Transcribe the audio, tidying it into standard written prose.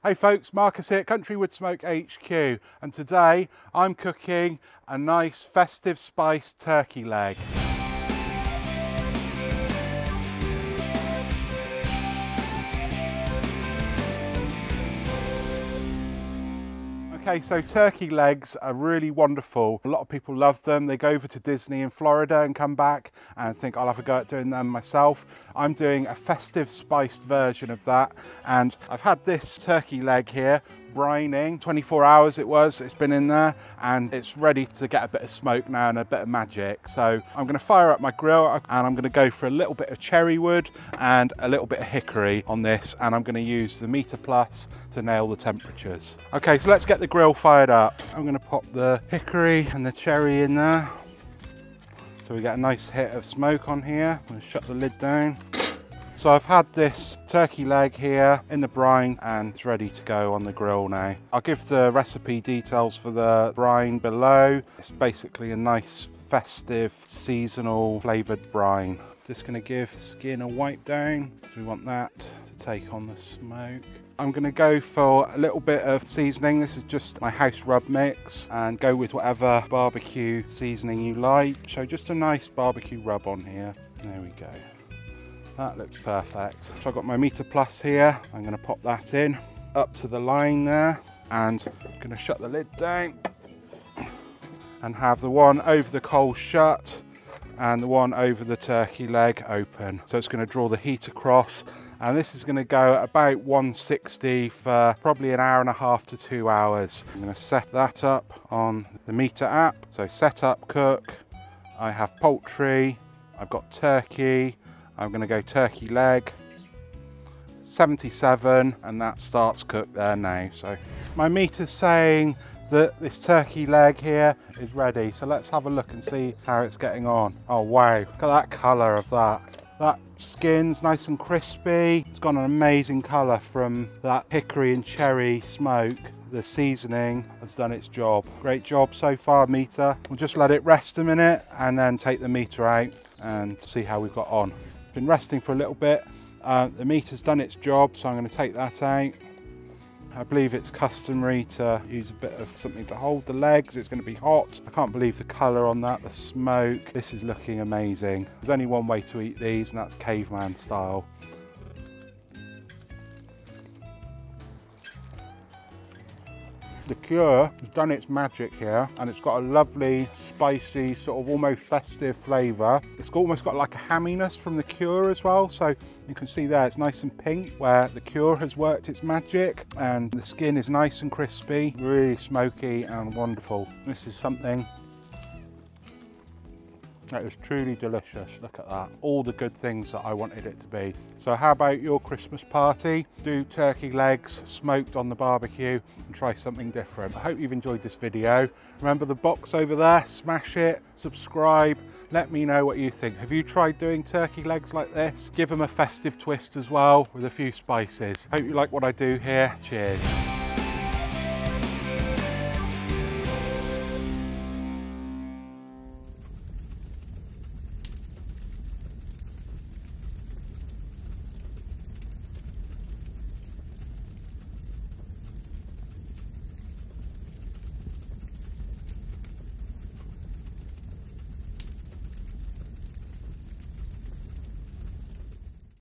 Hey folks, Marcus here at CountryWoodSmoke HQ, and today I'm cooking a nice festive spiced turkey leg. Okay, so turkey legs are really wonderful. A lot of people love them. They go over to Disney in Florida and come back and think I'll have a go at doing them myself. I'm doing a festive spiced version of that, and I've had this turkey leg here brining, 24 hours it's been in there, and it's ready to get a bit of smoke now and a bit of magic. So I'm going to fire up my grill and I'm going to go for a little bit of cherry wood and a little bit of hickory on this, and I'm going to use the Meter Plus to nail the temperatures. Okay, so let's get the grill fired up. I'm going to pop the hickory and the cherry in there so we get a nice hit of smoke on here. I'm going to shut the lid down. So I've had this turkey leg here in the brine and it's ready to go on the grill now. I'll give the recipe details for the brine below. It's basically a nice festive seasonal flavoured brine. Just going to give the skin a wipe down. We want that to take on the smoke. I'm going to go for a little bit of seasoning. This is just my house rub mix, and go with whatever barbecue seasoning you like. So just a nice barbecue rub on here. There we go. That looks perfect. So I've got my Meter Plus here. I'm going to pop that in up to the line there, and I'm going to shut the lid down and have the one over the coals shut and the one over the turkey leg open. So it's going to draw the heat across, and this is going to go at about 160 for probably an hour and a half to 2 hours. I'm going to set that up on the Meter app. So set up, cook. I have poultry, I've got turkey. I'm going to go turkey leg, 77, and that starts cooked there now. So my meter's saying that this turkey leg here is ready. So let's have a look and see how it's getting on. Oh wow, look at that colour of that. That skin's nice and crispy. It's got an amazing colour from that hickory and cherry smoke. The seasoning has done its job. Great job so far, Meter. We'll just let it rest a minute and then take the Meter out and see how we've got on. Been resting for a little bit. The Meter's done its job, so I'm going to take that out. I believe it's customary to use a bit of something to hold the legs. It's going to be hot. I can't believe the colour on that, the smoke. This is looking amazing. There's only one way to eat these, and that's caveman style. The cure has done its magic here, and it's got a lovely, spicy, sort of almost festive flavour. It's almost got like a hamminess from the cure as well, so you can see there it's nice and pink where the cure has worked its magic, and the skin is nice and crispy, really smoky and wonderful. This is something that is truly delicious. Look at that. All the good things that I wanted it to be. So how about your Christmas party? Do turkey legs smoked on the barbecue and try something different. I hope you've enjoyed this video. Remember the box over there, smash it, subscribe, let me know what you think. Have you tried doing turkey legs like this? Give them a festive twist as well with a few spices. Hope you like what I do here. Cheers.